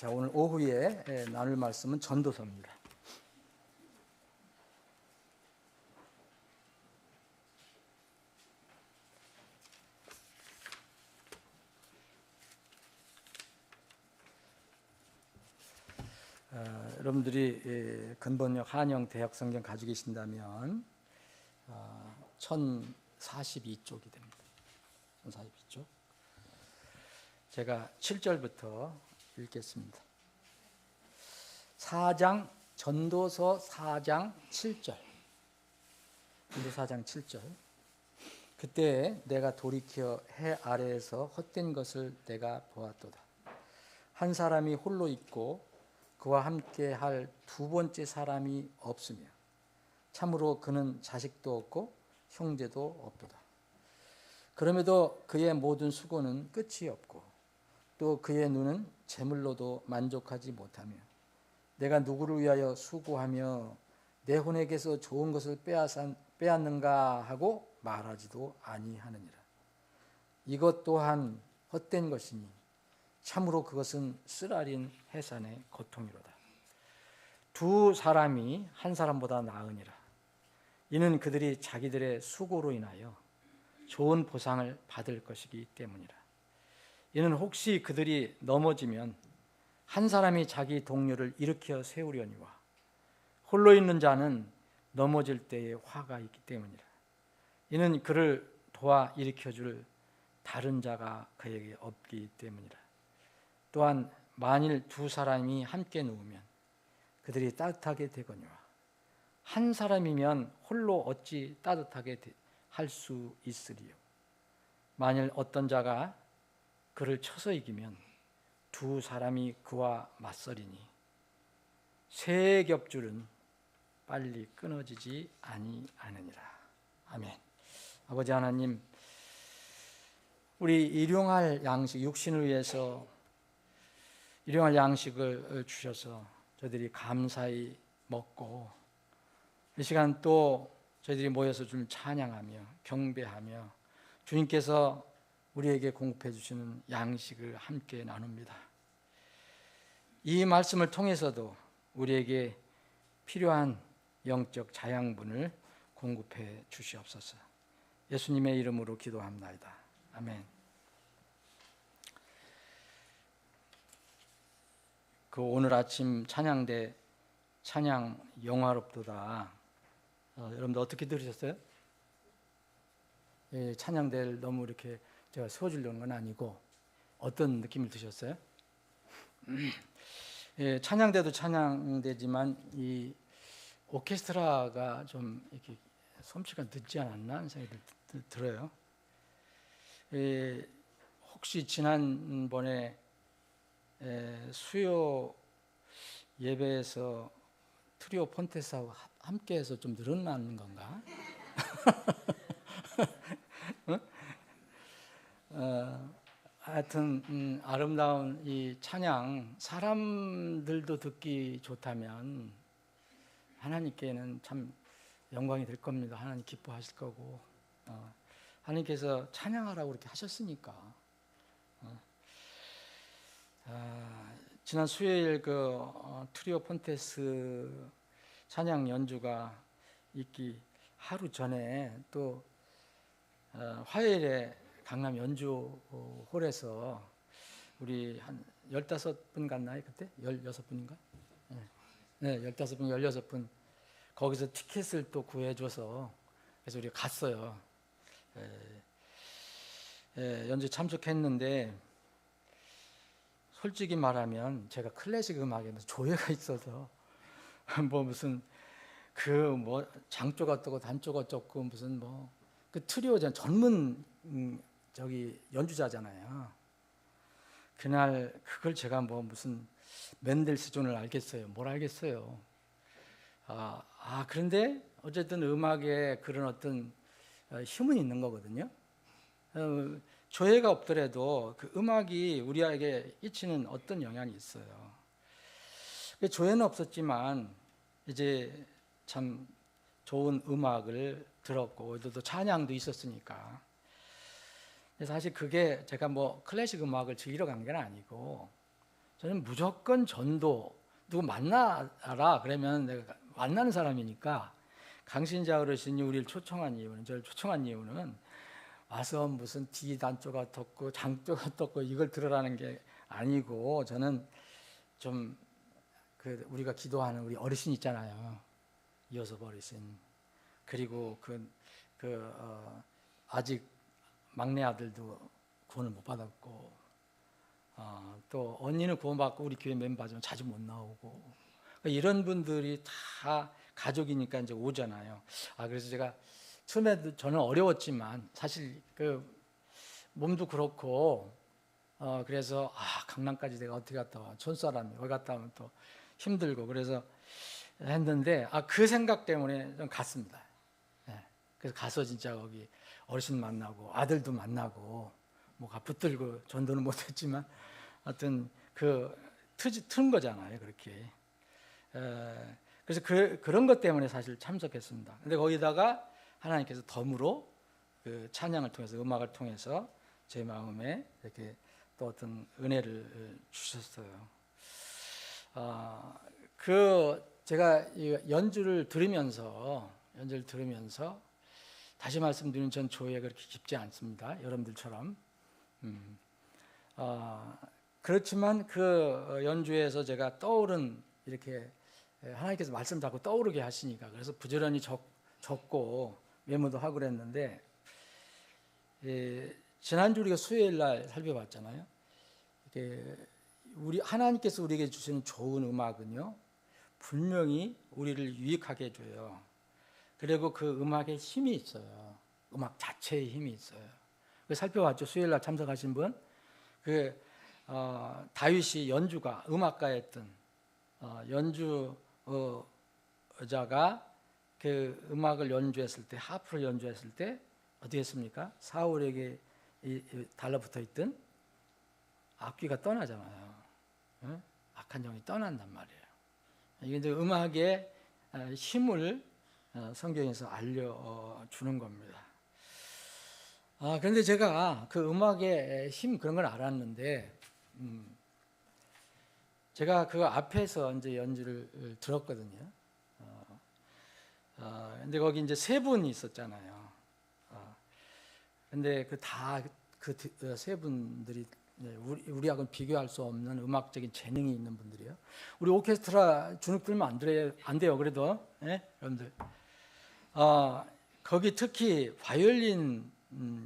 자, 오늘 오후에 나눌 말씀은 전도서입니다. 여러분들이 근본역 한영 대학 성경 가지고 계신다면 1042쪽이 됩니다. 1042쪽. 제가 7절부터 읽겠습니다. 4장 전도서 4장 7절. 전도서 4장 7절. 그때 내가 돌이켜 해 아래에서 헛된 것을 내가 보았도다. 한 사람이 홀로 있고 그와 함께 할 두 번째 사람이 없으며 참으로 그는 자식도 없고 형제도 없도다. 그럼에도 그의 모든 수고는 끝이 없고 또 그의 눈은 재물로도 만족하지 못하며 내가 누구를 위하여 수고하며 내 혼에게서 좋은 것을 빼앗는가 하고 말하지도 아니하느니라. 이것 또한 헛된 것이니 참으로 그것은 쓰라린 해산의 고통이로다. 두 사람이 한 사람보다 나으니라. 이는 그들이 자기들의 수고로 인하여 좋은 보상을 받을 것이기 때문이라. 이는 혹시 그들이 넘어지면 한 사람이 자기 동료를 일으켜 세우려니와 홀로 있는 자는 넘어질 때에 화가 있기 때문이라. 이는 그를 도와 일으켜줄 다른 자가 그에게 없기 때문이라. 또한 만일 두 사람이 함께 누우면 그들이 따뜻하게 되거니와 한 사람이면 홀로 어찌 따뜻하게 할 수 있으리요. 만일 어떤 자가 그를 쳐서 이기면 두 사람이 그와 맞서리니 새 겹줄은 빨리 끊어지지 아니하느니라. 아멘. 아버지 하나님, 우리 일용할 양식, 육신을 위해서 일용할 양식을 주셔서 저희들이 감사히 먹고 이 시간 또 저희들이 모여서 주님 찬양하며 경배하며 주님께서 우리에게 공급해 주시는 양식을 함께 나눕니다. 이 말씀을 통해서도 우리에게 필요한 영적 자양분을 공급해 주시옵소서. 예수님의 이름으로 기도합나이다. 아멘. 오늘 아침 찬양대 찬양 영화롭도다. 여러분들 어떻게 들으셨어요? 예, 찬양대를 너무 이렇게 제가 세워주려는 건 아니고 어떤 느낌을 드셨어요? 예, 찬양대도 찬양대지만 이 오케스트라가 좀 이렇게 솜씨가 늦지 않았나 하는 생각이 들어요. 예, 혹시 지난번에 수요 예배에서 트리오 폰테스하고 함께해서 좀 늘어나는 건가? 하여튼 아름다운 이 찬양, 사람들도 듣기 좋다면 하나님께는 참 영광이 될 겁니다. 하나님 기뻐하실 거고 하나님께서 찬양하라고 그렇게 하셨으니까. 지난 수요일 트리오 폰테스 찬양 연주가 있기 하루 전에 또 화요일에 강남 연주홀에서 우리 한 15분 갔나요? 그때? 16분인가? 네, 15분, 16분 거기서 티켓을 또 구해줘서 그래서 우리가 갔어요. 연주 참석했는데 솔직히 말하면 제가 클래식 음악에 조예가 있어서 뭐 무슨 장조가 어떻고 단조가 어떻고 무슨 그 트리오전 전문 연주자잖아요. 그날 그걸 제가 무슨 맨델스존을 알겠어요. 뭘 알겠어요. 그런데 어쨌든 음악에 그런 어떤 힘은 있는 거거든요. 조예가 없더라도 그 음악이 우리에게 끼치는 어떤 영향이 있어요. 조예는 없었지만 이제 참 좋은 음악을 들었고 또 찬양도 있었으니까. 사실 그게 제가 클래식 음악을 즐기러 간 게 아니고 저는 무조건 전도, 누구 만나라 그러면 내가 만나는 사람이니까, 강신자 어르신이 우리를 초청한 이유는, 저를 초청한 이유는 와서 무슨 D단조가 어떻고 장조가 어떻고 이걸 들으라는 게 아니고, 저는 좀 우리가 기도하는 우리 어르신 있잖아요. 이어섭 어르신. 그리고 아직 막내 아들도 구원을 못 받았고, 또 언니는 구원받고 우리 교회 멤버지만 자주 못 나오고, 이런 분들이 다 가족이니까 이제 오잖아요. 그래서 제가 처음에 저는 어려웠지만 사실 몸도 그렇고, 그래서 강남까지 내가 어떻게 갔다 와, 촌사람이 거기 갔다 오면 또 힘들고, 그래서 했는데 그 생각 때문에 좀 갔습니다. 그래서 가서 진짜 거기 어르신 만나고 아들도 만나고 뭐가 붙들고, 전도는 못했지만 하여튼 튼 거잖아요, 그렇게. 그래서 그런 것 때문에 사실 참석했습니다. 근데 거기다가 하나님께서 덤으로 찬양을 통해서, 음악을 통해서 제 마음에 이렇게 또 어떤 은혜를 주셨어요. 제가 연주를 들으면서 다시 말씀드리면 전 조예가 그렇게 깊지 않습니다, 여러분들처럼. 그렇지만 연주에서 제가 떠오른, 이렇게 하나님께서 말씀 자꾸 떠오르게 하시니까, 그래서 부지런히 적고 메모도 하고 그랬는데, 지난주 우리가 수요일 날 살펴봤잖아요. 하나님께서 우리에게 주시는 좋은 음악은요, 분명히 우리를 유익하게 해줘요. 그리고 그 음악에 힘이 있어요. 음악 자체에 힘이 있어요. 살펴봤죠. 수요일 날 참석하신 분, 다윗이 연주가, 음악가였던 연주자가 음악을 연주했을 때, 하프를 연주했을 때 어떻게 했습니까? 사울에게 달라붙어 있던 악귀가 떠나잖아요. 악한 영이 떠난단 말이에요. 이게 이제 음악의 힘을 성경에서 알려주는 겁니다. 그런데 제가 음악의 힘, 그런 걸 알았는데, 제가 앞에서 이제 연주를 들었거든요. 근데 거기 이제 세 분이 있었잖아요. 근데 세 분들이 우리하고는 비교할 수 없는 음악적인 재능이 있는 분들이에요. 우리 오케스트라 주눅 들면 안 돼요. 그래도, 여러분들. 거기 특히 바이올린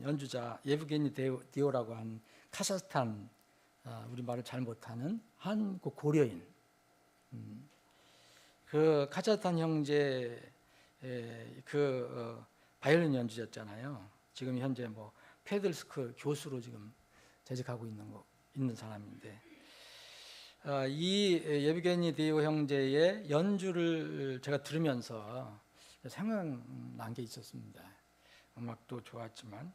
연주자 예브게니 디오라고 한 카자흐스탄, 우리 말을 잘 못하는 한국 고려인, 카자흐스탄 형제 바이올린 연주자였잖아요. 지금 현재 페들스쿨 교수로 지금 재직하고 있는 사람인데, 이 예브게니 디오 형제의 연주를 제가 들으면서 생각난 게 있었습니다. 음악도 좋았지만,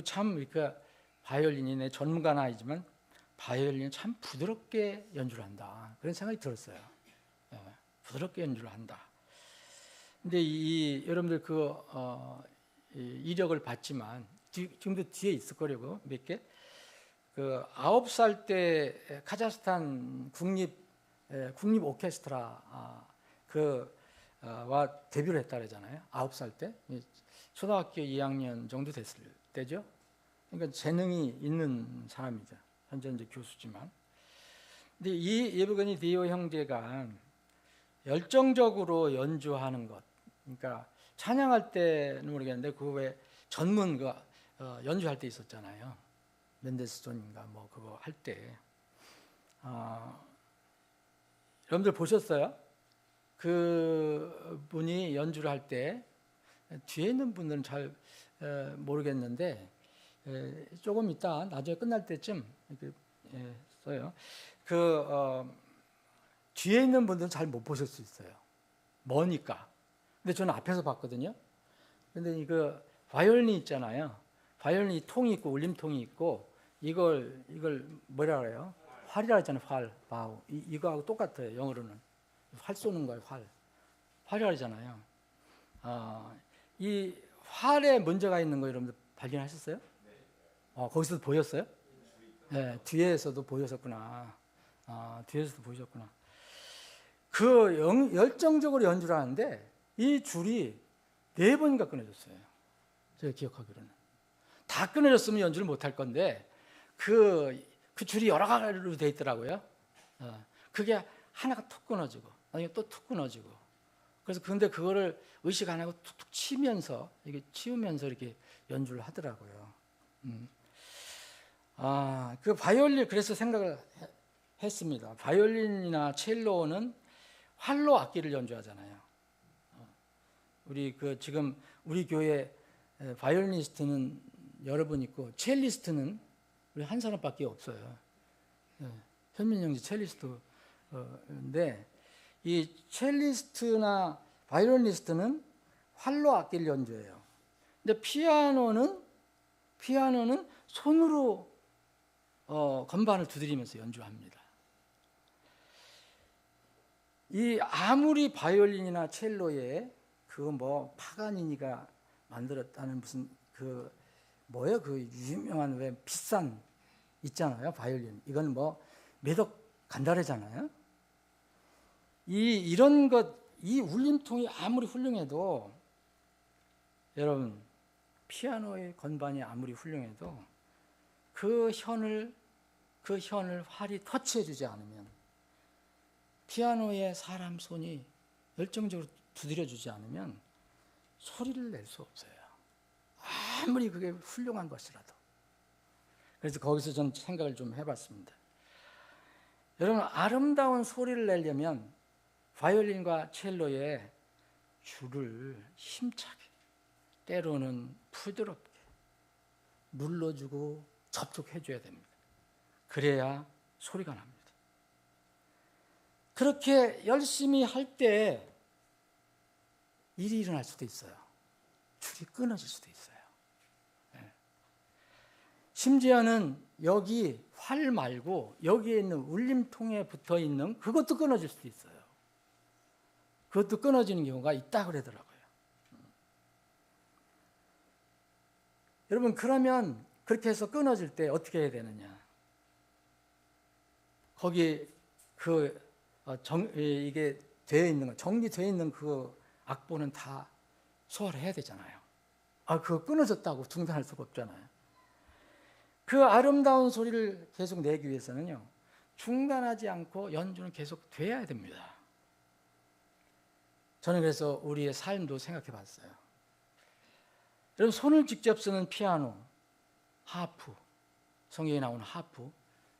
참 바이올린이, 내 전문가는 아니지만 바이올린은 참 부드럽게 연주를 한다, 그런 생각이 들었어요. 부드럽게 연주를 한다. 근데 여러분들 이력을 봤지만, 지금도 뒤에 있을 거라고 몇 개. 9살 때 카자흐스탄 국립 오케스트라 와 데뷔를 했다 그러잖아요. 9살 때. 초등학교 2학년 정도 됐을 때죠. 그러니까 재능이 있는 사람이죠. 현재 이제 교수지만. 근데 이 예브게니 디오 형제가 열정적으로 연주하는 것, 그러니까 찬양할 때는 모르겠는데 왜 전문 연주할 때 있었잖아요. 멘델스존인가 그거 할 때, 여러분들 보셨어요? 그 분이 연주를 할 때, 뒤에 있는 분들은 잘 모르겠는데, 조금 이따 나중에 끝날 때쯤 이렇게 써요. 뒤에 있는 분들은 잘 못 보실 수 있어요. 머니까. 근데 저는 앞에서 봤거든요. 근데 바이올린 있잖아요. 바이올린 통이 있고 울림통이 있고, 이걸 뭐라 그래요? 활이라 했잖아요. 바우. 이거하고 똑같아요. 영어로는 활 쏘는 거예요. 활이라 하잖아요. 이 활에 문제가 있는 거 여러분들 발견하셨어요? 거기서도 보였어요? 네, 뒤에서도 보였었구나. 뒤에서도 보셨구나. 열정적으로 연주를 하는데 이 줄이 4번인가 끊어졌어요. 제가 기억하기로는. 다 끊어졌으면 연주를 못할 건데 그 줄이 여러 가지로 돼 있더라고요. 그게 하나가 툭 끊어지고 나중에 또 툭 끊어지고. 그래서 근데 그거를 의식 안 하고 툭툭 치면서 이게 치우면서 이렇게 연주를 하더라고요. 그 바이올린 그래서 생각을 했습니다. 바이올린이나 첼로는 활로 악기를 연주하잖아요. 지금 우리 교회 바이올리니스트는 여러 분 있고 첼리스트는 우리 한 사람밖에 없어요. 현민영지 첼리스트인데 이 첼리스트나 바이올리니스트는 활로 악기를 연주해요. 근데 피아노는 손으로 건반을 두드리면서 연주합니다. 이 아무리 바이올린이나 첼로에 파가니니가 만들었다는 무슨 그 유명한 왜 비싼 있잖아요, 바이올린. 이건 몇억 간다래잖아요. 이런 이 울림통이 아무리 훌륭해도 여러분 피아노의 건반이 아무리 훌륭해도 그 현을 활이 터치해주지 않으면 피아노에 사람 손이 열정적으로 두드려주지 않으면 소리를 낼 수 없어요. 아무리 그게 훌륭한 것이라도. 그래서 거기서 전 생각을 좀 해봤습니다. 여러분 아름다운 소리를 내려면 바이올린과 첼로의 줄을 힘차게 때로는 부드럽게 눌러주고 접촉해줘야 됩니다. 그래야 소리가 납니다. 그렇게 열심히 할 때 일이 일어날 수도 있어요. 줄이 끊어질 수도 있어요. 심지어는 여기 활 말고 여기에 있는 울림통에 붙어 있는 그것도 끊어질 수도 있어요. 그것도 끊어지는 경우가 있다 그러더라고요. 여러분 그러면 그렇게 해서 끊어질 때 어떻게 해야 되느냐? 거기 이게 되어 있는 거, 정리되어 있는 그 악보는 다 소화를 해야 되잖아요. 그거 끊어졌다고 중단할 수가 없잖아요. 그 아름다운 소리를 계속 내기 위해서는요, 중단하지 않고 연주는 계속 돼야 됩니다. 저는 그래서 우리의 삶도 생각해 봤어요. 여러분 손을 직접 쓰는 피아노, 하프, 성경에 나오는 하프,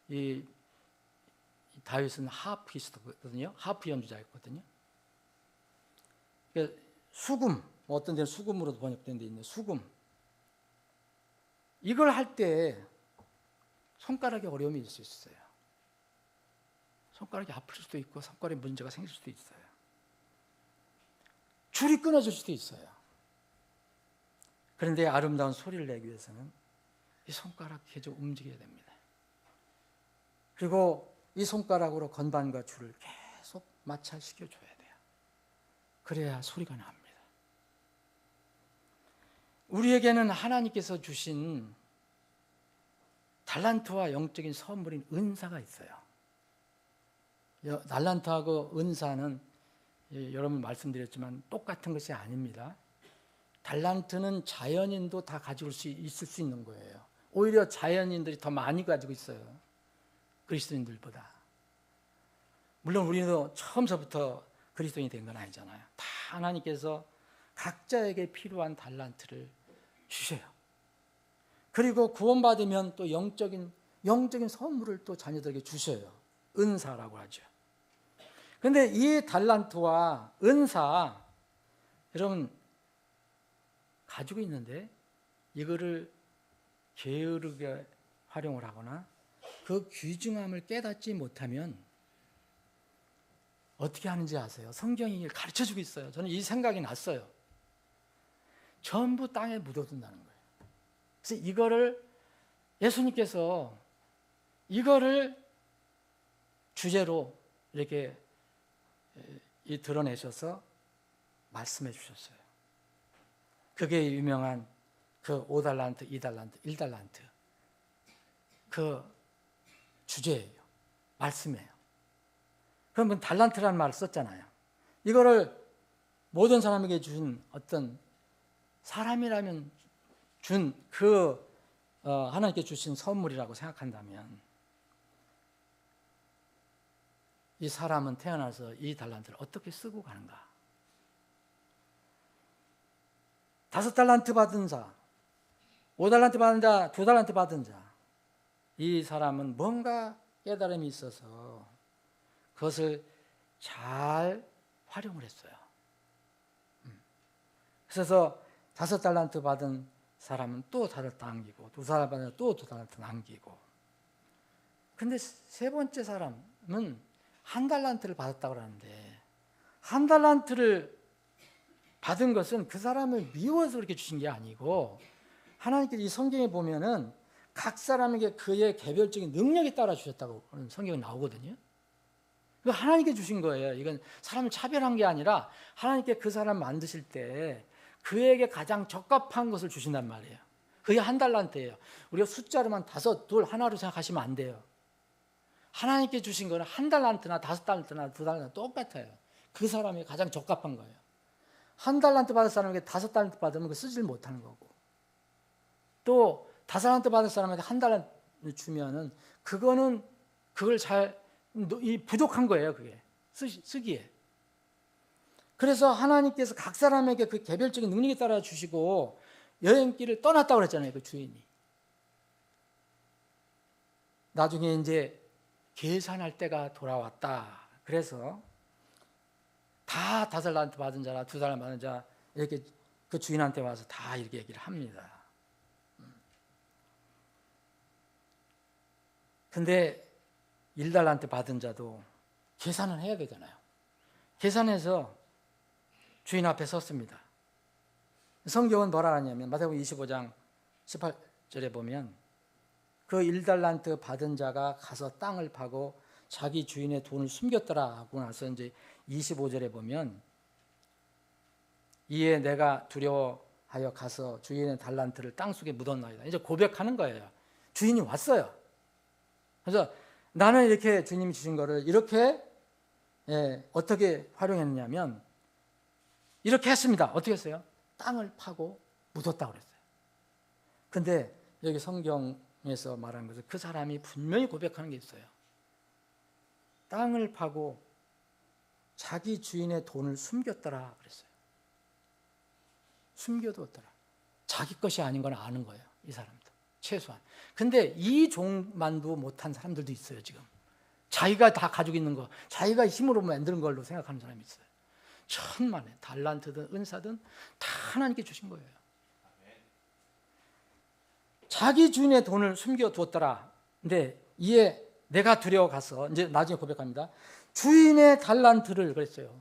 이 다윗은 하프이스트거든요. 하프 연주자였거든요. 그러니까 수금, 어떤 데는 수금으로도 번역된 데 있는데 수금. 이걸 할 때 손가락에 어려움이 있을 수 있어요. 손가락이 아플 수도 있고 손가락에 문제가 생길 수도 있어요. 줄이 끊어질 수도 있어요. 그런데 아름다운 소리를 내기 위해서는 이 손가락 계속 움직여야 됩니다. 그리고 이 손가락으로 건반과 줄을 계속 마찰시켜줘야 돼요. 그래야 소리가 납니다. 우리에게는 하나님께서 주신 달란트와 영적인 선물인 은사가 있어요. 달란트하고 은사는 여러분 말씀드렸지만 똑같은 것이 아닙니다. 달란트는 자연인도 다 가지고 있을 수 있는 거예요. 오히려 자연인들이 더 많이 가지고 있어요. 그리스도인들보다. 물론 우리도 처음서부터 그리스도인이 된 건 아니잖아요. 다 하나님께서 각자에게 필요한 달란트를 주셔요. 그리고 구원받으면 또 영적인 선물을 또 자녀들에게 주셔요. 은사라고 하죠. 그런데 이 달란트와 은사, 여러분 가지고 있는데 이거를 게으르게 활용을 하거나 그 귀중함을 깨닫지 못하면 어떻게 하는지 아세요? 성경이 가르쳐주고 있어요. 저는 이 생각이 났어요. 전부 땅에 묻어둔다는 거예요. 그래서 이거를 예수님께서 이거를 주제로 이렇게 드러내셔서 말씀해 주셨어요. 그게 유명한 그 5달란트, 2달란트, 1달란트 그 주제예요. 말씀이에요. 그러면 달란트라는 말을 썼잖아요. 이거를 모든 사람에게 주신 어떤 사람이라면 준 하나님께 주신 선물이라고 생각한다면 이 사람은 태어나서 이 달란트를 어떻게 쓰고 가는가? 5달란트 받은 자, 5달란트 받은 자, 2달란트 받은 자, 이 사람은 뭔가 깨달음이 있어서 그것을 잘 활용을 했어요. 그래서 5달란트 받은 사람은 또 5달란트 남기고, 2달란트 받은 또 2달란트 남기고. 근데 세 번째 사람은 1달란트를 받았다고 하는데, 1달란트를 받은 것은 그 사람을 미워서 그렇게 주신 게 아니고, 하나님께서 이 성경에 보면은 각 사람에게 그의 개별적인 능력에 따라 주셨다고 성경에 나오거든요. 하나님께 주신 거예요. 이건 사람을 차별한 게 아니라 하나님께 그 사람 만드실 때 그에게 가장 적합한 것을 주신단 말이에요. 그게 1달란트예요. 우리가 숫자로만 5, 2, 하나로 생각하시면 안 돼요. 하나님께 주신 거는 1달란트나 5달란트나 2달란트 똑같아요. 그 사람이 가장 적합한 거예요. 1달란트 받은 사람에게 5달란트 받으면 그 쓰지를 못하는 거고, 또 5달란트 받은 사람에게 1달란트 주면은 그거는 그걸 부족한 거예요. 그게 쓰기에. 그래서 하나님께서 각 사람에게 그 개별적인 능력에 따라 주시고 여행길을 떠났다고 그랬잖아요. 그 주인이. 나중에 이제 계산할 때가 돌아왔다. 그래서 다 5달란트 받은 자라 2달란트 받은 자 이렇게 그 주인한테 와서 다 이렇게 얘기를 합니다. 근데 1달란트 받은 자도 계산을 해야 되잖아요. 계산해서 주인 앞에 섰습니다. 성경은 뭐라 하냐면 마태복음 25장 18절에 보면 그 1달란트 받은 자가 가서 땅을 파고 자기 주인의 돈을 숨겼더라 하고 나서 이제 25절에 보면 이에 내가 두려워하여 가서 주인의 달란트를 땅속에 묻었나이다. 이제 고백하는 거예요. 주인이 왔어요. 그래서 나는 이렇게 주님이 주신 거를 이렇게 어떻게 활용했냐면 이렇게 했습니다. 어떻게 했어요? 땅을 파고 묻었다고 그랬어요. 근데 여기 성경에서 말하는 것은 그 사람이 분명히 고백하는 게 있어요. 땅을 파고 자기 주인의 돈을 숨겼더라 그랬어요. 숨겨두었더라. 자기 것이 아닌 건 아는 거예요. 이 사람도 최소한. 근데 이 종만도 못한 사람들도 있어요. 지금 자기가 다 가지고 있는 거, 자기가 힘으로 만드는 걸로 생각하는 사람이 있어요. 천만에 달란트든 은사든 다 하나님께 주신 거예요. 자기 주인의 돈을 숨겨두었더라. 근데 이에 내가 두려워 가서 이제 나중에 고백합니다. 주인의 달란트를 그랬어요.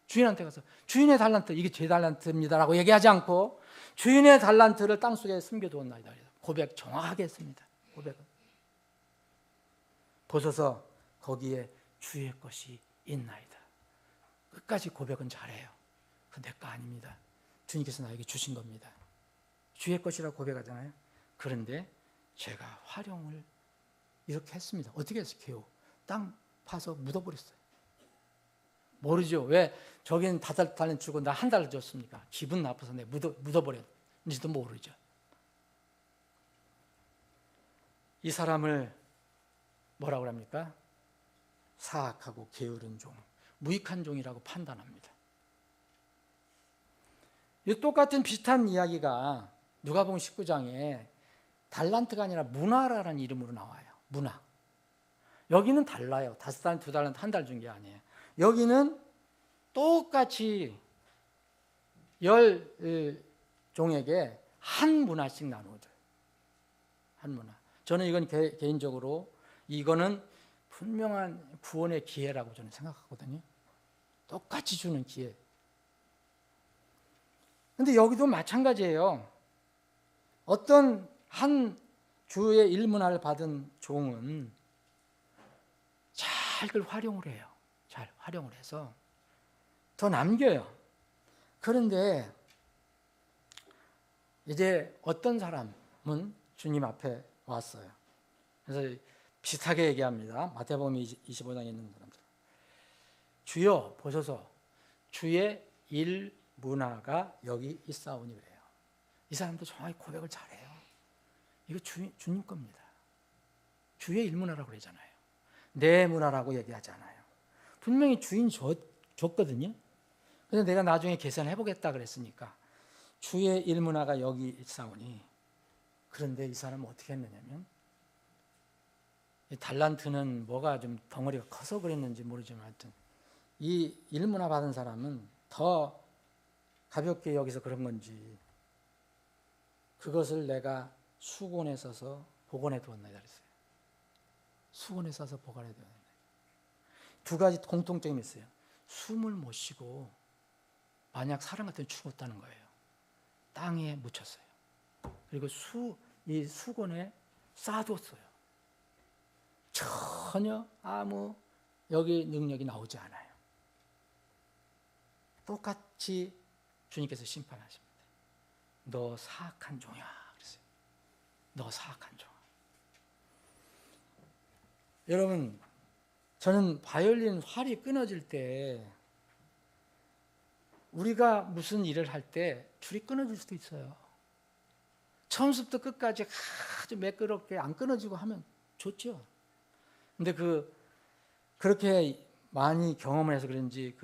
주인한테 가서 주인의 달란트, 이게 제 달란트입니다라고 얘기하지 않고 주인의 달란트를 땅속에 숨겨두었나이다. 고백 정확하게 했습니다. 고백은. 보소서 거기에 주의 것이 있나이다. 끝까지 고백은 잘해요. 그 내 거 아닙니다. 주님께서 나에게 주신 겁니다. 주의 것이라고 고백하잖아요. 그런데 제가 활용을 이렇게 했습니다. 어떻게 했어요? 겨우 땅 파서 묻어버렸어요. 모르죠. 왜 저기는 5달란트 주고 나 1달란트 줬습니까? 기분 나빠서 내가 묻어버렸는지도 모르죠. 이 사람을 뭐라고 합니까? 사악하고 게으른 종, 무익한 종이라고 판단합니다. 이 똑같은 비슷한 이야기가 누가복음 19장에 달란트가 아니라 문화라는 이름으로 나와요. 문화. 여기는 달라요. 5달란트, 2달란트, 1달 준 게 아니에요. 여기는 똑같이 10종에게 한 문화씩 나누어줘요. 한 문화. 저는 이건 개인적으로 이거는 분명한 구원의 기회라고 저는 생각하거든요. 똑같이 주는 기회. 근데 여기도 마찬가지예요. 어떤 한 주의 일문화를 받은 종은 잘 그걸 활용을 해요. 잘 활용을 해서 더 남겨요. 그런데 이제 어떤 사람은 주님 앞에 왔어요. 그래서 비슷하게 얘기합니다. 마태복음 25장에 있는 사람들. 주여 보소서 주의 일 문화가 여기 있사오니 그래요. 이 사람도 정확히 고백을 잘해요. 이거 주님 겁니다. 주의 일 문화라고 그러잖아요. 내 문화라고 얘기하지 않아요. 분명히 주인 줬거든요. 그래서 내가 나중에 계산해 보겠다 그랬으니까 주의 일 문화가 여기 있사오니. 그런데 이 사람은 어떻게 했느냐면, 이 달란트는 뭐가 좀 덩어리가 커서 그랬는지 모르지만 하여튼 이 일문화 받은 사람은 더 가볍게 여기서 그런 건지 그것을 내가 수건에 써서 보관해 두었나이다 그랬어요. 수건에 싸서 보관해 두었나이다. 두 가지 공통점이 있어요. 숨을 못 쉬고 만약 사람 같은 죽었다는 거예요. 땅에 묻혔어요. 그리고 이 수건에 쌓아뒀어요. 전혀 아무 여기 능력이 나오지 않아요. 똑같이 주님께서 심판하십니다. 너 사악한 종이야 그랬어요. 너 사악한 종. 여러분, 저는 바이올린 활이 끊어질 때 우리가 무슨 일을 할 때 줄이 끊어질 수도 있어요. 처음부터 끝까지 아주 매끄럽게 안 끊어지고 하면 좋죠. 근데 그렇게 많이 경험을 해서 그런지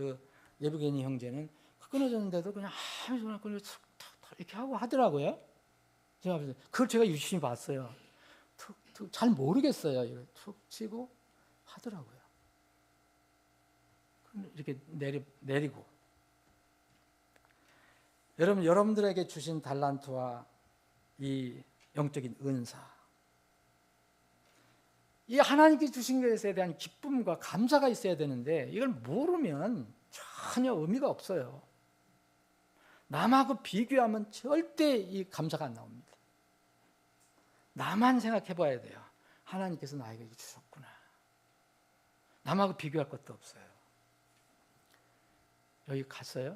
예브게니 형제는 끊어졌는데도 그냥 아무 소리 이렇게 하고 하더라고요. 그걸 제가 유심히 봤어요. 툭툭 잘 모르겠어요. 이렇게 툭 치고 하더라고요. 이렇게 내리고. 여러분들에게 주신 달란트와 이 영적인 은사, 이 하나님께 주신 것에 대한 기쁨과 감사가 있어야 되는데 이걸 모르면 전혀 의미가 없어요. 남하고 비교하면 절대 이 감사가 안 나옵니다. 나만 생각해 봐야 돼요. 하나님께서 나에게 주셨구나. 남하고 비교할 것도 없어요. 여기 갔어요?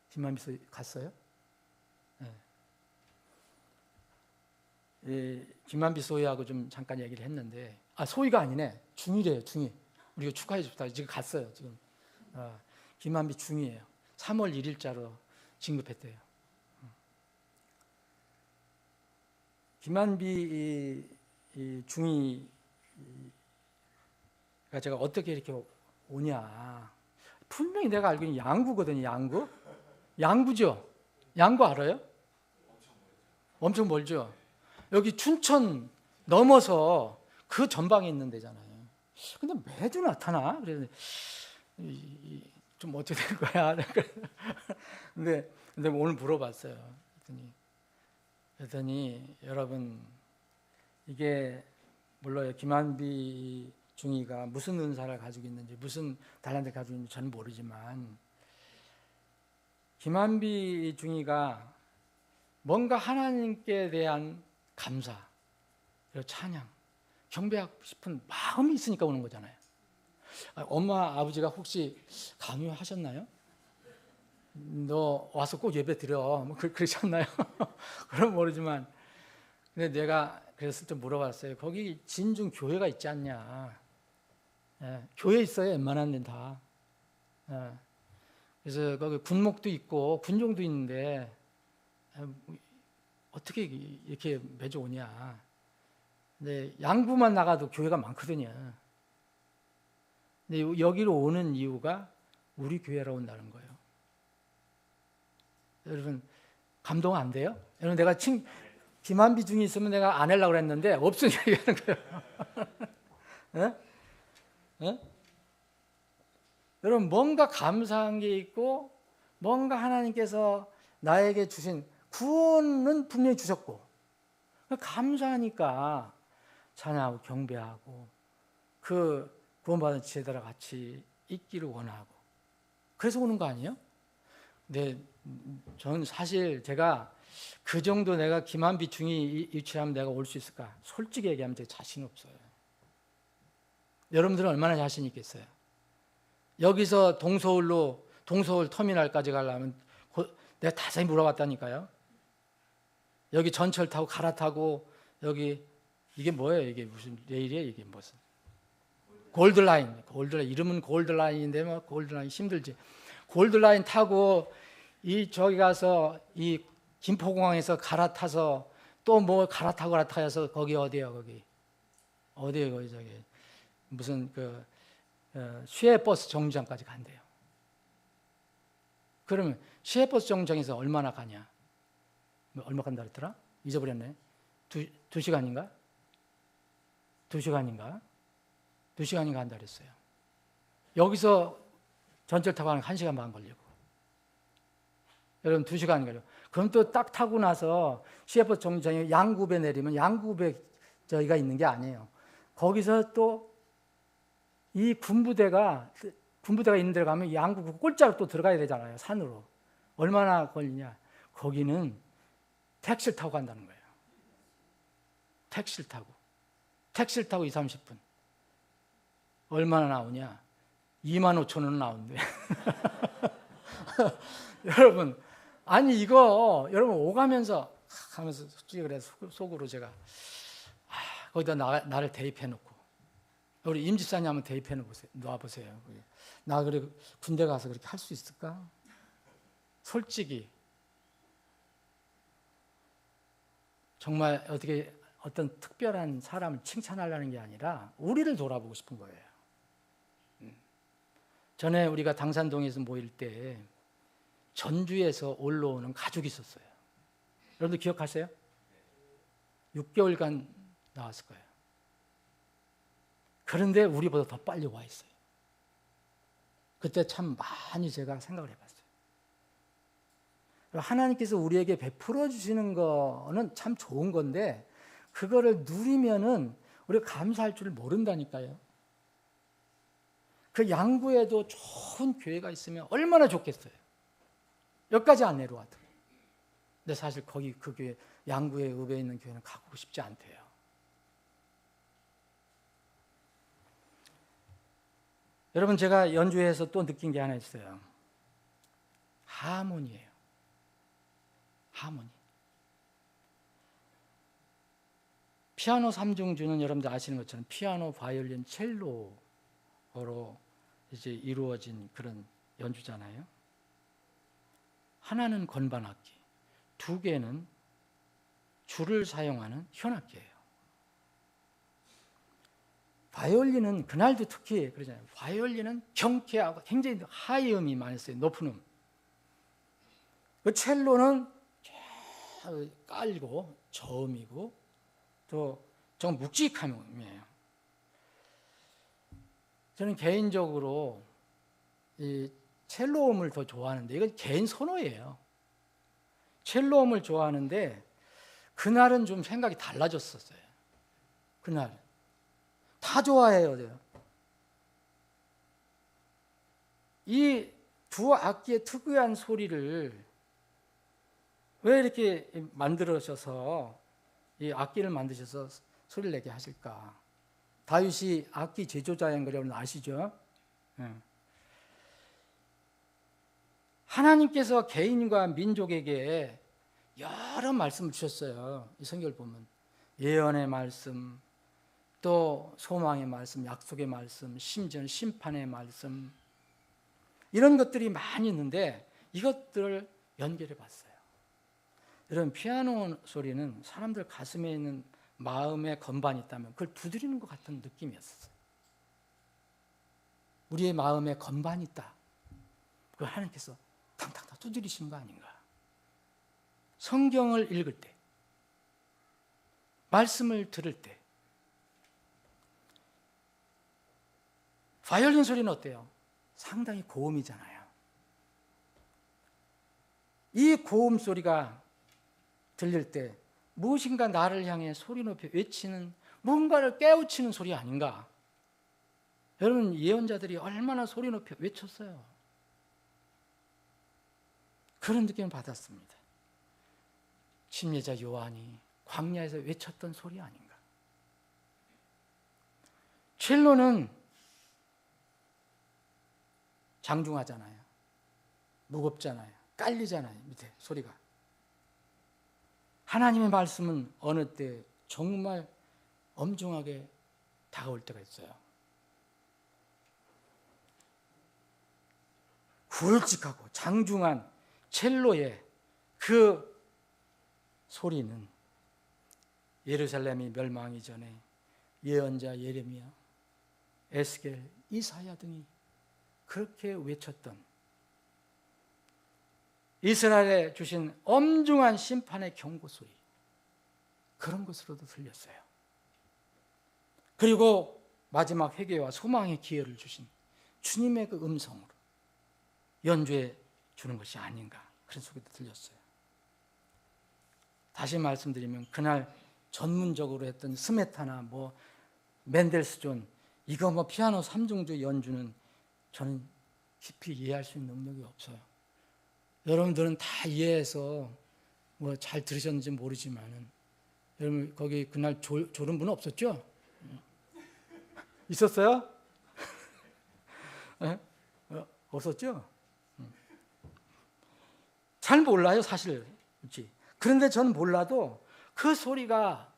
김만비서 갔어요? 네. 김만비 소희하고 좀 잠깐 얘기를 했는데, 소희가 아니네. 중이래요, 중이. 우리가 축하해 줍시다. 지금 갔어요, 지금. 김만비 중이에요. 3월 1일자로 진급했대요. 김만비 중이가 제가 어떻게 이렇게 오냐. 분명히 내가 알고 있는 양구거든요, 양구. 양구죠? 양구 알아요? 엄청 멀죠? 여기 춘천 넘어서 그 전방에 있는 데잖아요. 근데 매주 나타나. 그래서 좀 어떻게 된 거야? 근데 오늘 물어봤어요. 그랬더니 여러분, 이게 몰라요. 김한비 중이가 무슨 은사를 가지고 있는지, 무슨 달란트를 가지고 있는지 저는 모르지만, 김한비 중이가 뭔가 하나님께 대한 감사, 그리고 찬양, 경배하고 싶은 마음이 있으니까 오는 거잖아요. 엄마, 아버지가 혹시 강요하셨나요? 너 와서 꼭 예배 드려. 뭐 그러셨나요? 그럼 모르지만, 근데 내가 그랬을 때 물어봤어요. 거기 진중 교회가 있지 않냐? 교회 있어요. 웬만한 데는 다. 그래서 거기 군목도 있고 군종도 있는데 어떻게 이렇게 매주 오냐? 근데 양구만 나가도 교회가 많거든요. 근데 여기로 오는 이유가 우리 교회로 온다는 거예요. 여러분, 감동 안 돼요? 여러분, 내가 김한비 중이 있으면 내가 안 하려고 그랬는데 없으니까 얘기하는 거예요. 네? 여러분, 뭔가 감사한 게 있고 뭔가 하나님께서 나에게 주신 구원은 분명히 주셨고 감사하니까 찬양하고 경배하고 그 구원받은 제자들과 같이 있기를 원하고 그래서 오는 거 아니에요? 근데 저는 사실 제가 그 정도 내가 김한비 중이 유치하면 내가 올 수 있을까? 솔직히 얘기하면 제 자신 없어요. 여러분들은 얼마나 자신 있겠어요? 여기서 동서울 터미널까지 가려면 내가 자세히 물어봤다니까요. 여기 전철 타고 갈아타고 여기 이게 뭐예요? 이게 무슨 레일이에요? 이게 무슨 골드라인. 골드라인 이름은 골드라인인데 뭐 골드라인 힘들지. 골드라인 타고 이 저기 가서 이 김포공항에서 갈아타서 또 뭐 갈아타서 거기 어디야 거기 어디에 거기 저기 무슨 그 시외버스 정류장까지 간대요. 그러면 시외버스 정류장에서 얼마나 가냐? 얼마 간다 그랬더라? 잊어버렸네. 두 시간인가? 2시간인가? 2시간인가 한다 그랬어요. 여기서 전철 타고 가는 1시간 반 걸리고. 여러분 2시간 걸려. 그럼 또 딱 타고 나서 시외버스 정류장에 양구배 내리면 양구배 저희가 있는 게 아니에요. 거기서 또 이 군부대가 있는 데 가면 양구 꼴짜로 또 들어가야 되잖아요. 산으로. 얼마나 걸리냐? 거기는 택시를 타고 간다는 거예요. 택시를 타고 2, 30분. 얼마나 나오냐? 25,000원 나오는데. 여러분, 아니 이거 여러분 오가면서 하면서 솔직히 그래서 속으로 제가 거기다 나를 대입해 놓고 우리 임 집사님 한번 대입해 놔보세요. 나 그래 군대 가서 그렇게 할 수 있을까? 솔직히 정말 어떻게 어떤 특별한 사람을 칭찬하려는 게 아니라 우리를 돌아보고 싶은 거예요. 전에 우리가 당산동에서 모일 때 전주에서 올라오는 가족이 있었어요. 여러분들 기억하세요? 6개월간 나왔을 거예요. 그런데 우리보다 더 빨리 와 있어요. 그때 참 많이 제가 생각을 해봤어요. 하나님께서 우리에게 베풀어 주시는 거는 참 좋은 건데 그거를 누리면은 우리가 감사할 줄 모른다니까요. 그 양구에도 좋은 교회가 있으면 얼마나 좋겠어요. 여기까지 안 내려와도. 근데 사실 거기 그 교회 양구에 읍에 있는 교회는 가고 싶지 않대요. 여러분 제가 연주회에서 또 느낀 게 하나 있어요. 하모니예요. 하모니. 피아노 3중주는 여러분들 아시는 것처럼 피아노, 바이올린, 첼로로 이제 이루어진 그런 연주잖아요. 하나는 건반악기, 2개는 줄을 사용하는 현악기예요. 바이올린은 그날도 특히 그러잖아요. 바이올린은 경쾌하고 굉장히 하이음이 많이 써요. 높은 음. 그 첼로는 깔고 저음이고 또 좀 묵직한 음이에요. 저는 개인적으로 이 첼로음을 더 좋아하는데 이건 개인 선호예요. 첼로음을 좋아하는데 그날은 좀 생각이 달라졌었어요. 그날 다 좋아해요. 이 두 악기의 특유한 소리를 왜 이렇게 만들어셔서 이 악기를 만드셔서 소리를 내게 하실까? 다윗이 악기 제조자인 걸 여러분 아시죠? 하나님께서 개인과 민족에게 여러 말씀을 주셨어요. 이 성경을 보면 예언의 말씀, 또 소망의 말씀, 약속의 말씀, 심지어는 심판의 말씀 이런 것들이 많이 있는데 이것들을 연결해 봤어요. 여러분 피아노 소리는 사람들 가슴에 있는 마음의 건반이 있다면 그걸 두드리는 것 같은 느낌이었어요. 우리의 마음에 건반이 있다. 그걸 하나님께서 탕탕탕 두드리시는 거 아닌가. 성경을 읽을 때, 말씀을 들을 때 바이올린 소리는 어때요? 상당히 고음이잖아요. 이 고음 소리가 들릴 때 무엇인가 나를 향해 소리 높여 외치는 뭔가를 깨우치는 소리 아닌가? 여러분 예언자들이 얼마나 소리 높여 외쳤어요. 그런 느낌을 받았습니다. 침례자 요한이 광야에서 외쳤던 소리 아닌가? 첼로는 장중하잖아요. 무겁잖아요. 깔리잖아요. 밑에 소리가. 하나님의 말씀은 어느 때 정말 엄중하게 다가올 때가 있어요. 굵직하고 장중한 첼로의 그 소리는 예루살렘이 멸망하기 전에 예언자 예레미야, 에스겔, 이사야 등이 그렇게 외쳤던 이스라엘에 주신 엄중한 심판의 경고 소리, 그런 것으로도 들렸어요. 그리고 마지막 회개와 소망의 기회를 주신 주님의 그 음성으로 연주해 주는 것이 아닌가, 그런 소리도 들렸어요. 다시 말씀드리면 그날 전문적으로 했던 스메타나 멘델스존, 이거 피아노 3중주 연주는 저는 깊이 이해할 수 있는 능력이 없어요. 여러분들은 다 이해해서 잘 들으셨는지 모르지만은, 여러분 거기 그날 졸은 분은 없었죠? 있었어요? 없었죠? 잘 몰라요, 사실. 그렇지? 그런데 저는 몰라도 그 소리가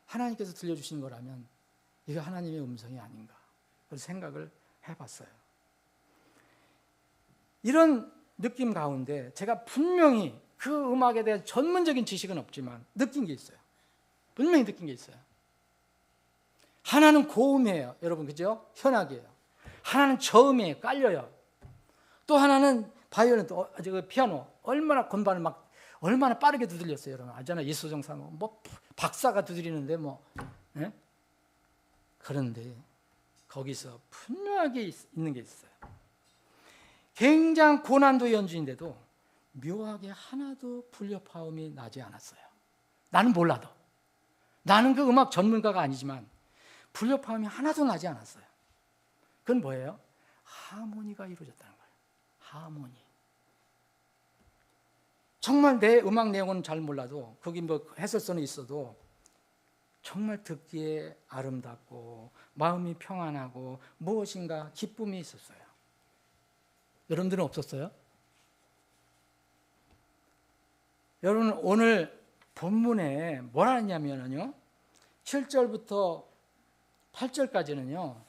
하나님께서 들려주신 거라면 이게 하나님의 음성이 아닌가, 그런 생각을 해봤어요. 이런 느낌 가운데 제가 분명히 그 음악에 대한 전문적인 지식은 없지만 느낀 게 있어요. 분명히 느낀 게 있어요. 하나는 고음이에요, 여러분, 그죠? 현악이에요. 하나는 저음이에요, 깔려요. 또 하나는 바이올린, 또 피아노, 얼마나 건반을 얼마나 빠르게 두들렸어요, 여러분. 알잖아요. 예수정상 박사가 두드리는데 예? 그런데 거기서 분명하게 있는 게 있어요. 굉장히 고난도 연주인데도 묘하게 하나도 불협화음이 나지 않았어요. 나는 몰라도, 나는 그 음악 전문가가 아니지만 불협화음이 하나도 나지 않았어요. 그건 뭐예요? 하모니가 이루어졌다는 거예요. 하모니. 정말 내 음악 내용은 잘 몰라도 거기 해설서는 있어도 정말 듣기에 아름답고 마음이 평안하고 무엇인가 기쁨이 있었어요. 여러분들은 없었어요? 여러분, 오늘 본문에 뭐라 했냐면요, 7절부터 8절까지는요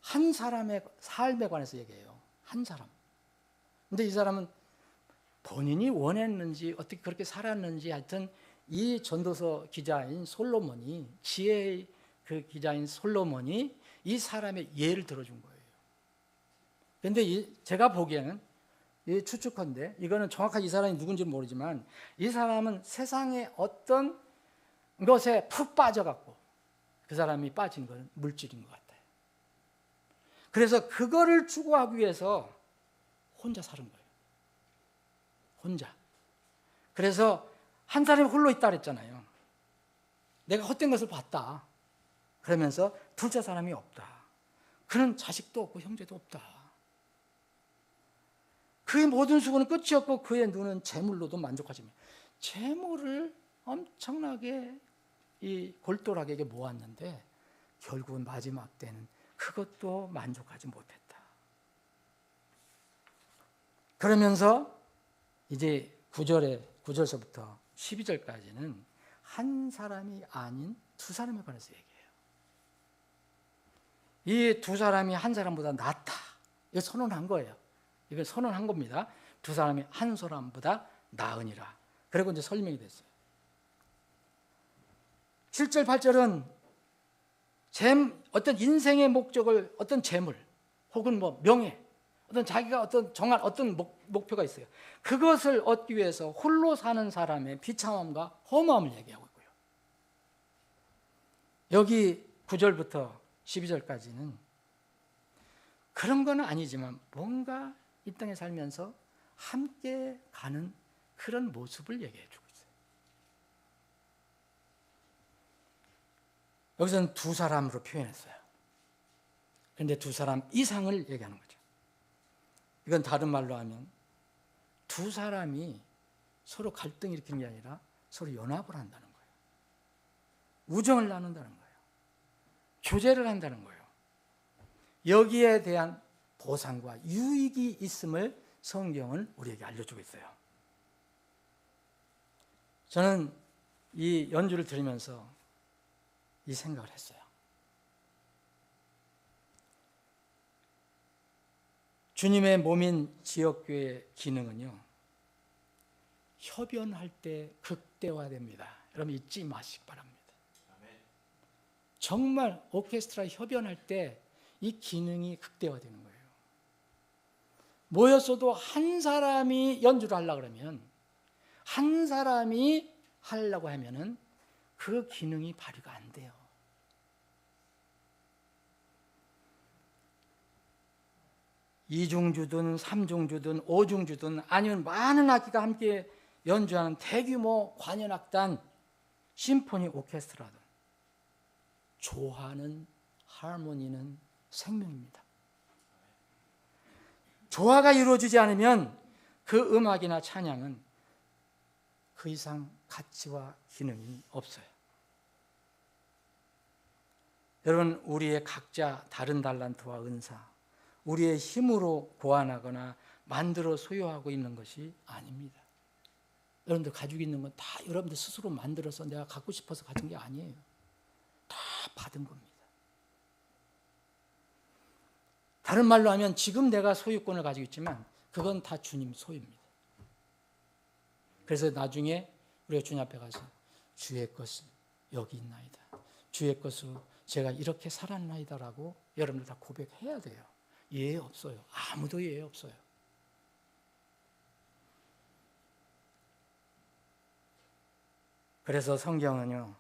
한 사람의 삶에 관해서 얘기해요. 한 사람. 근데 이 사람은 본인이 원했는지 어떻게 그렇게 살았는지, 하여튼 이 전도서 기자인 솔로몬이, 지혜의 그 기자인 솔로몬이 이 사람의 예를 들어준 거예요. 그런데 제가 보기에는 추측컨대, 이거는 정확하게 이 사람이 누군지 모르지만 이 사람은 세상의 어떤 것에 푹 빠져갖고 그 사람이 빠진 건 물질인 것 같아요. 그래서 그거를 추구하기 위해서 혼자 사는 거예요. 혼자. 그래서 한 사람이 홀로 있다 그랬잖아요. 내가 헛된 것을 봤다. 그러면서 둘째 사람이 없다. 그는 자식도 없고 형제도 없다. 그의 모든 수고는 끝이 없고 그의 눈은 재물로도 만족하지 못해. 재물을 엄청나게 골똘하게 모았는데 결국은 마지막 때는 그것도 만족하지 못했다. 그러면서 이제 9절서부터 12절까지는 한 사람이 아닌 두 사람에 관해서 얘기해요. 이 두 사람이 한 사람보다 낫다, 이거 선언한 거예요. 이걸 선언한 겁니다. 두 사람이 한 사람보다 나으니라. 그리고 이제 설명이 됐어요. 7절, 8절은 어떤 인생의 목적을, 어떤 재물 혹은 명예, 어떤 자기가 정한 어떤 목표가 있어요. 그것을 얻기 위해서 홀로 사는 사람의 비참함과 허무함을 얘기하고 있고요. 여기 9절부터 12절까지는 그런 건 아니지만 뭔가 이 땅에 살면서 함께 가는 그런 모습을 얘기해 주고 있어요. 여기서는 두 사람으로 표현했어요. 그런데 두 사람 이상을 얘기하는 거죠. 이건 다른 말로 하면 두 사람이 서로 갈등 일으키는 게 아니라 서로 연합을 한다는 거예요. 우정을 나눈다는 거예요. 교제를 한다는 거예요. 여기에 대한 보상과 유익이 있음을 성경은 우리에게 알려주고 있어요. 저는 이 연주를 들으면서 이 생각을 했어요. 주님의 몸인 지역교회 기능은요, 협연할 때 극대화됩니다. 여러분 잊지 마시기 바랍니다. 정말 오케스트라 협연할 때 이 기능이 극대화되는 거예요. 모였어도 한 사람이 연주를 하려고 그러면, 한 사람이 하려고 하면은 그 기능이 발휘가 안 돼요. 이중주든 삼중주든 오중주든 아니면 많은 악기가 함께 연주하는 대규모 관현악단, 심포니 오케스트라든 조화는, 하모니는 생명입니다. 조화가 이루어지지 않으면 그 음악이나 찬양은 그 이상 가치와 기능이 없어요. 여러분, 우리의 각자 다른 달란트와 은사, 우리의 힘으로 고안하거나 만들어 소유하고 있는 것이 아닙니다. 여러분들 가지고 있는 건 다 여러분들 스스로 만들어서 내가 갖고 싶어서 가진 게 아니에요. 다 받은 겁니다. 다른 말로 하면 지금 내가 소유권을 가지고 있지만 그건 다 주님 소유입니다. 그래서 나중에 우리가 주님 앞에 가서 주의 것은 여기 있나이다, 주의 것으로 제가 이렇게 살았나이다라고 여러분들 다 고백해야 돼요. 예외 없어요. 아무도 예외 없어요. 그래서 성경은요,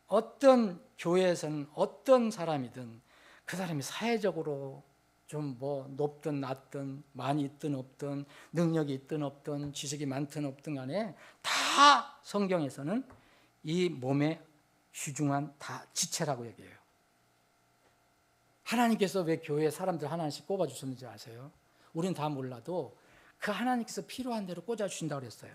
어떤 교회에서는 어떤 사람이든 그 사람이 사회적으로 좀 뭐 높든 낮든 많이 있든 없든 능력이 있든 없든 지식이 많든 없든 간에 다 성경에서는 이 몸의 귀중한 다 지체라고 얘기해요. 하나님께서 왜 교회에 사람들 하나씩 꼽아주셨는지 아세요? 우리는 다 몰라도 그 하나님께서 필요한 대로 꽂아주신다고 그랬어요.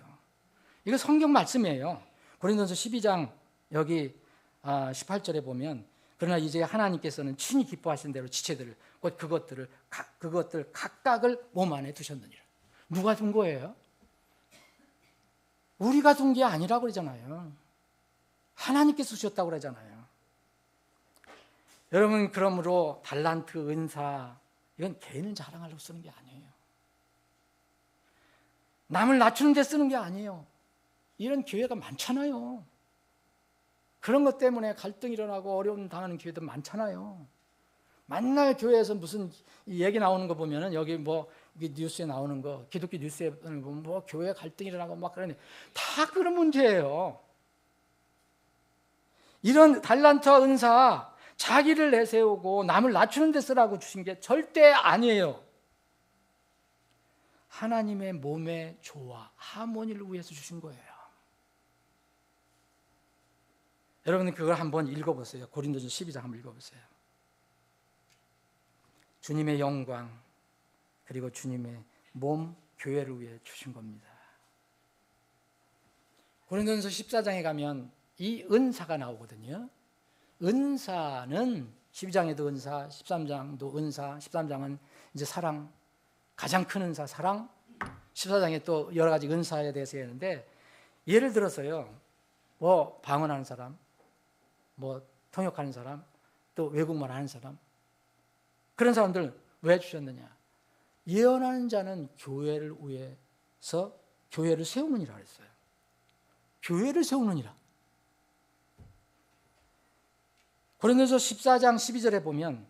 이거 성경 말씀이에요. 고린도서 12장 여기 18절에 보면, 그러나 이제 하나님께서는 친히 기뻐하신 대로 지체들을, 곧 그것들 각각을 몸 안에 두셨느니라. 누가 둔 거예요? 우리가 둔 게 아니라고 그러잖아요. 하나님께서 주셨다고 그러잖아요. 여러분, 그러므로 달란트, 은사, 이건 개인을 자랑하려고 쓰는 게 아니에요. 남을 낮추는 데 쓰는 게 아니에요. 이런 교회가 많잖아요. 그런 것 때문에 갈등이 일어나고 어려움 당하는 교회도 많잖아요. 맨날 교회에서 무슨 얘기 나오는 거 보면은, 여기 뭐 뉴스에 나오는 거, 기독교 뉴스에 보면 뭐 교회 갈등이 일어나고 막 그러니 다 그런 문제예요. 이런 달란트와 은사, 자기를 내세우고 남을 낮추는 데 쓰라고 주신 게 절대 아니에요. 하나님의 몸의 조화, 하모니를 위해서 주신 거예요. 여러분, 그걸 한번 읽어보세요. 고린도전 12장 한번 읽어보세요. 주님의 영광, 그리고 주님의 몸, 교회를 위해 주신 겁니다. 고린도전서 14장에 가면 이 은사가 나오거든요. 은사는 12장에도 은사, 13장도 은사, 13장은 이제 사랑, 가장 큰 은사 사랑, 14장에 또 여러 가지 은사에 대해서 했는데, 예를 들어서요, 뭐 방언하는 사람, 뭐 통역하는 사람, 또 외국말 하는 사람, 그런 사람들 왜 주셨느냐? 예언하는 자는 교회를 위해서 교회를 세우느니라 그랬어요. 교회를 세우느니라. 고린도서 14장 12절에 보면,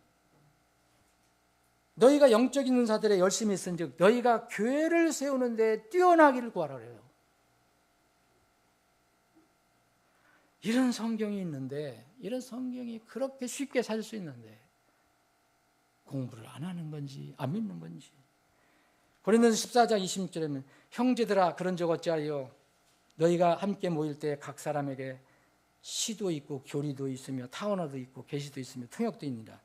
너희가 영적인 은사들에 열심히 있은즉 너희가 교회를 세우는 데 뛰어나기를 구하라 그래요. 이런 성경이 있는데, 이런 성경이 그렇게 쉽게 살 수 있는데 공부를 안 하는 건지 안 믿는 건지. 고린도서 14장 26절에는 형제들아, 그런 적 어찌하여 너희가 함께 모일 때 각 사람에게 시도 있고 교리도 있으며 타언어도 있고 계시도 있으며 통역도 있느니라.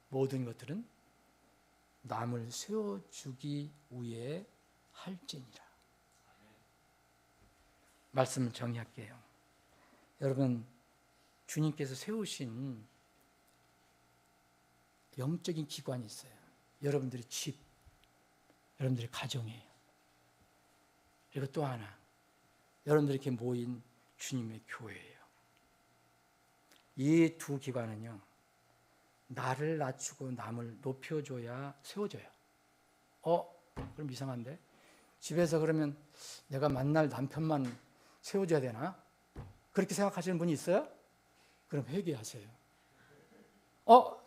모든 것들은 남을 세워주기 위해 할지니라. 말씀을 정리할게요. 여러분, 주님께서 세우신 영적인 기관이 있어요. 여러분들의 집, 여러분들의 가정이에요. 그리고 또 하나, 여러분들이 이렇게 모인 주님의 교회예요. 이 두 기관은요, 나를 낮추고 남을 높여줘야 세워져요. 그럼 이상한데? 집에서 그러면 내가 만날 남편만 세워줘야 되나? 그렇게 생각하시는 분이 있어요? 그럼 회개하세요.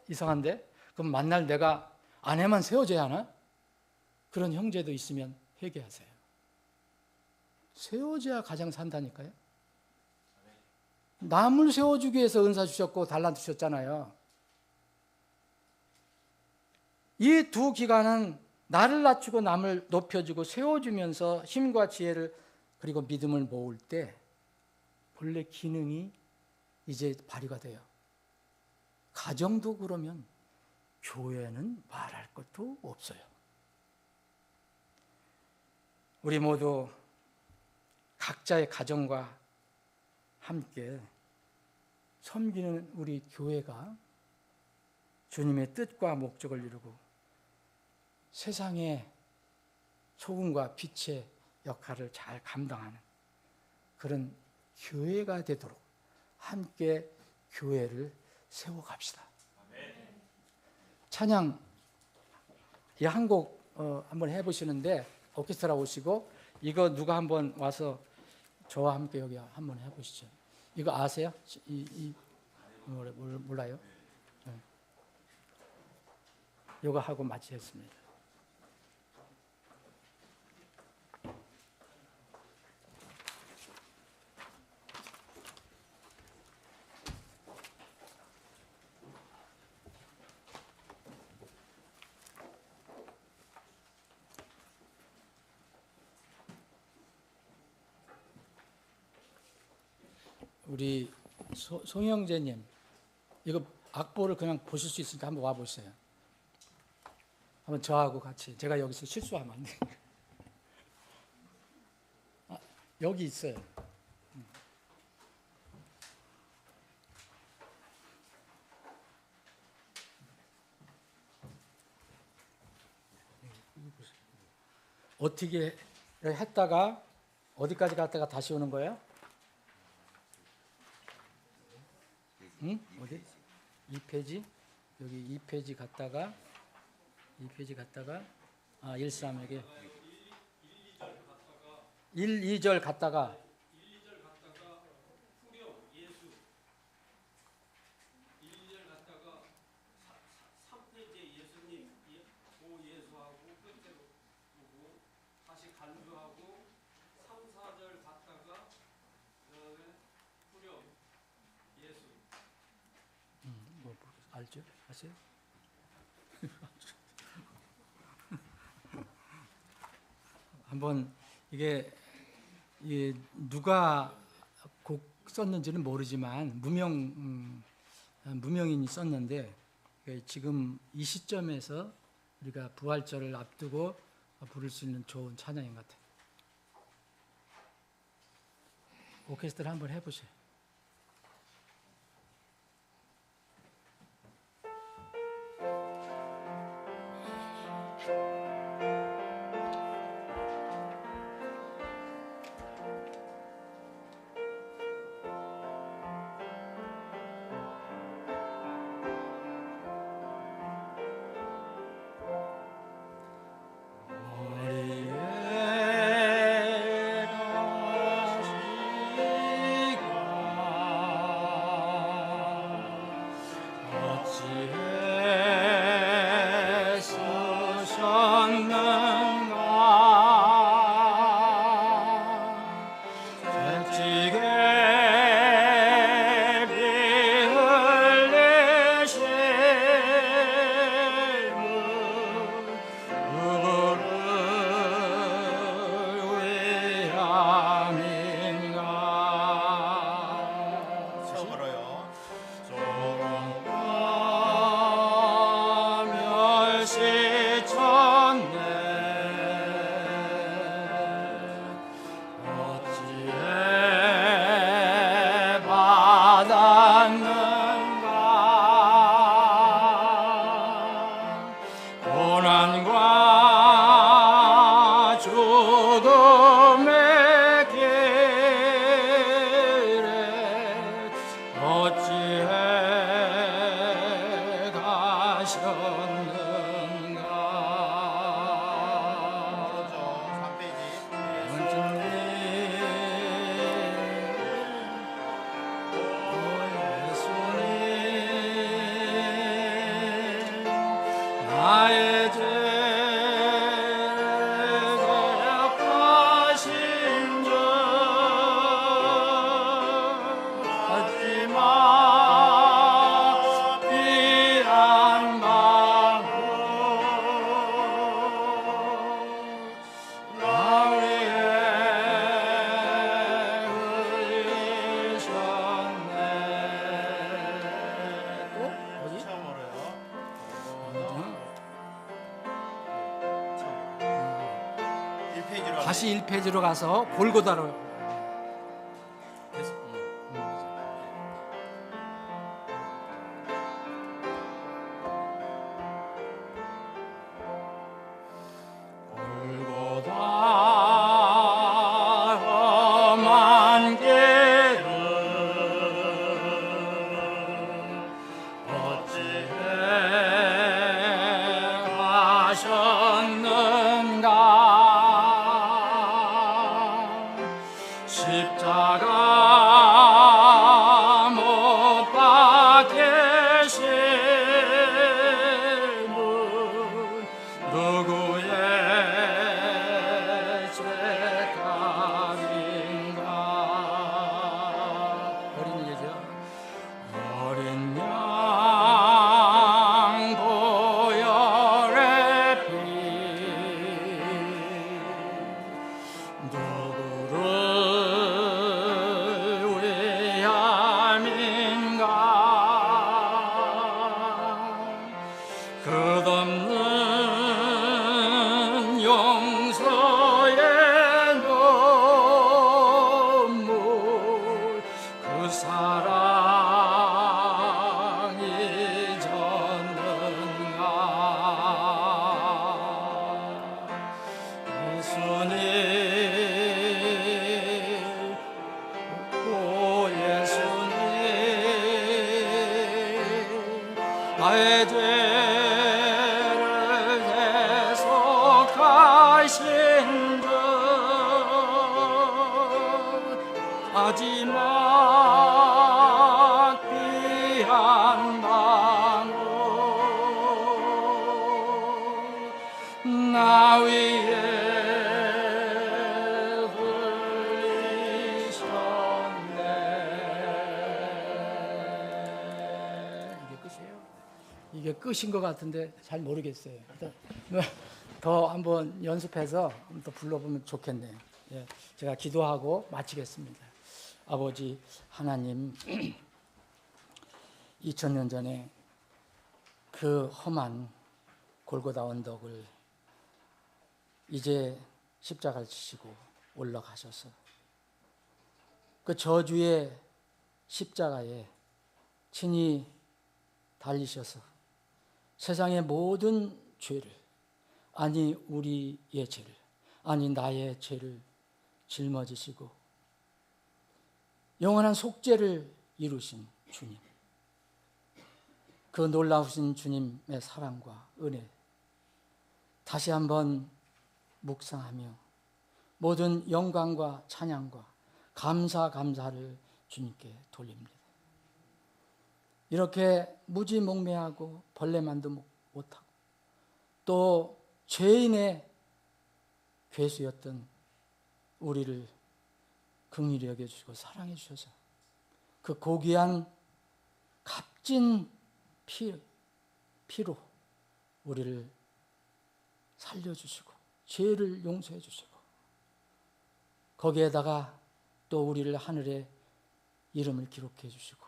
이상한데? 그럼 만날 내가 아내만 세워줘야 하나? 그런 형제도 있으면 회개하세요. 세워줘야 가장 산다니까요. 남을 세워주기 위해서 은사 주셨고 달란트 주셨잖아요. 이 두 기관은 나를 낮추고 남을 높여주고 세워주면서 힘과 지혜를 그리고 믿음을 모을 때 본래 기능이 이제 발휘가 돼요. 가정도 그러면 교회는 말할 것도 없어요. 우리 모두 각자의 가정과 함께 섬기는 우리 교회가 주님의 뜻과 목적을 이루고 세상의 소금과 빛의 역할을 잘 감당하는 그런 교회가 되도록 함께 교회를 세워갑시다. 찬양 이 한 곡 한번 해보시는데 오케스트라 오시고 이거 누가 한번 와서 저와 함께 여기 한번 해보시죠. 이거 아세요? 몰라요? 네. 이거 하고 마치겠습니다. 우리 송영재님 이거 악보를 그냥 보실 수 있으니까 한번 와보세요. 한번 저하고 같이. 제가 여기서 실수하면 안 돼요. 여기 있어요. 어떻게 했다가 어디까지 갔다가 다시 오는 거예요? 응? 어디? 2페이지? 여기 2페이지 갔다가 13 여기 1, 2절 갔다가 후렴 예수 1, 2절 갔다가 3페이지에 예수님 예수하고 끝으로 두고 다시 간주하고 3, 4절 갔다가 그다음에 후렴 예수 뭐 알죠? 아세요? 한번 이게 누가 곡 썼는지는 모르지만 무명인이 썼는데 지금 이 시점에서 우리가 부활절을 앞두고 부를 수 있는 좋은 찬양인 것 같아요. 오케스트라 한번 해보세요. 어찌해 나의 죄를 대속하신 주 하지마 귀한 마음 나 위에 흘리셨네. 또 어디? 처음 알아요. 다시 1페이지로 가서 골고다로 골고다 험한 길을 어찌해 가셨는가. 십자가 못 박히심은 누구의 죄값인가. 어린 예죠. 어린 양 보혈의 피 누구를 위함인가. 끝없는 용서의 눈물 그 사랑이 졌는가. 예수님 오 예수님 나의 죄를 대속하신 주 마지막 귀한 방울 나 위에 흘리셨네. 이게 끝이에요? 이게 끝인 것 같은데 잘 모르겠어요. 더 한번 연습해서 또 불러보면 좋겠네요. 예, 제가 기도하고 마치겠습니다. 아버지 하나님, 2000년 전에 그 험한 골고다 언덕을 이제 십자가를 지시고 올라가셔서 그 저주의 십자가에 친히 달리셔서 세상의 모든 죄를, 아니 우리의 죄를, 아니 나의 죄를 짊어지시고 영원한 속죄를 이루신 주님, 그 놀라우신 주님의 사랑과 은혜 다시 한번 묵상하며 모든 영광과 찬양과 감사를 주님께 돌립니다. 이렇게 무지몽매하고 벌레만도 못하고 또 죄인의 괴수였던 우리를 긍휼히 여겨주시고 사랑해 주셔서 그 고귀한 값진 피로 우리를 살려주시고 죄를 용서해 주시고 거기에다가 또 우리를 하늘에 이름을 기록해 주시고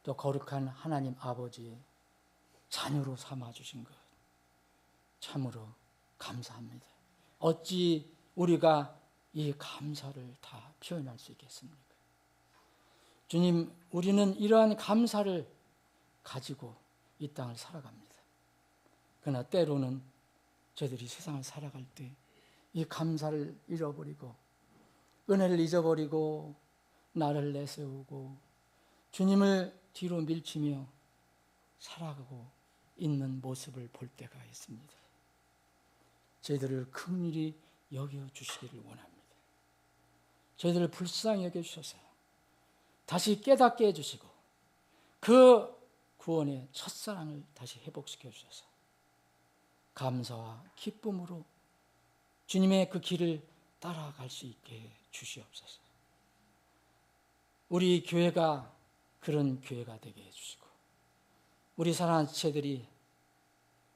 또 거룩한 하나님 아버지의 자녀로 삼아 주신 것 참으로 감사합니다. 어찌 우리가 이 감사를 다 표현할 수 있겠습니까? 주님, 우리는 이러한 감사를 가지고 이 땅을 살아갑니다. 그러나 때로는 저희들이 세상을 살아갈 때 이 감사를 잃어버리고 은혜를 잊어버리고 나를 내세우고 주님을 뒤로 밀치며 살아가고 있는 모습을 볼 때가 있습니다. 저희들을 긍휼히 여겨주시기를 원합니다. 저희들을 불쌍히 여겨주셔서 다시 깨닫게 해주시고 그 구원의 첫사랑을 다시 회복시켜 주셔서 감사와 기쁨으로 주님의 그 길을 따라갈 수 있게 주시옵소서. 우리 교회가 그런 교회가 되게 해주시고 우리 사랑하는 지체들이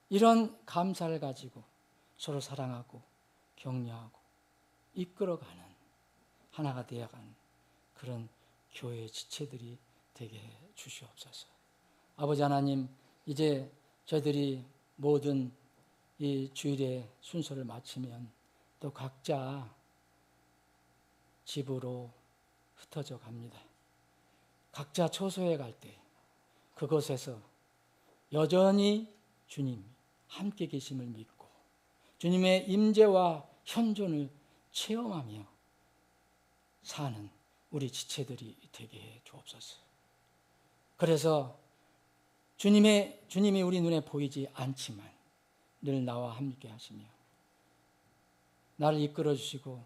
이런 감사를 가지고 서로 사랑하고 격려하고 이끌어가는 하나가 되어가는 그런 교회의 지체들이 되게 주시옵소서. 아버지 하나님, 이제 저희들이 모든 이 주일의 순서를 마치면 또 각자 집으로 흩어져 갑니다. 각자 처소에 갈 때 그곳에서 여전히 주님 함께 계심을 믿고 주님의 임재와 현존을 체험하며 사는 우리 지체들이 되게 해 주옵소서. 그래서 주님이 우리 눈에 보이지 않지만 늘 나와 함께 하시며 나를 이끌어 주시고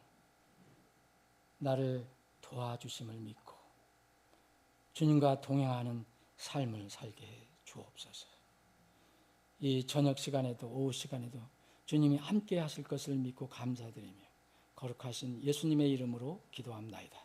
나를 도와주심을 믿고 주님과 동행하는 삶을 살게 해 주옵소서. 이 저녁 시간에도 오후 시간에도 주님이 함께 하실 것을 믿고 감사드리며 거룩하신 예수님의 이름으로 기도합나이다.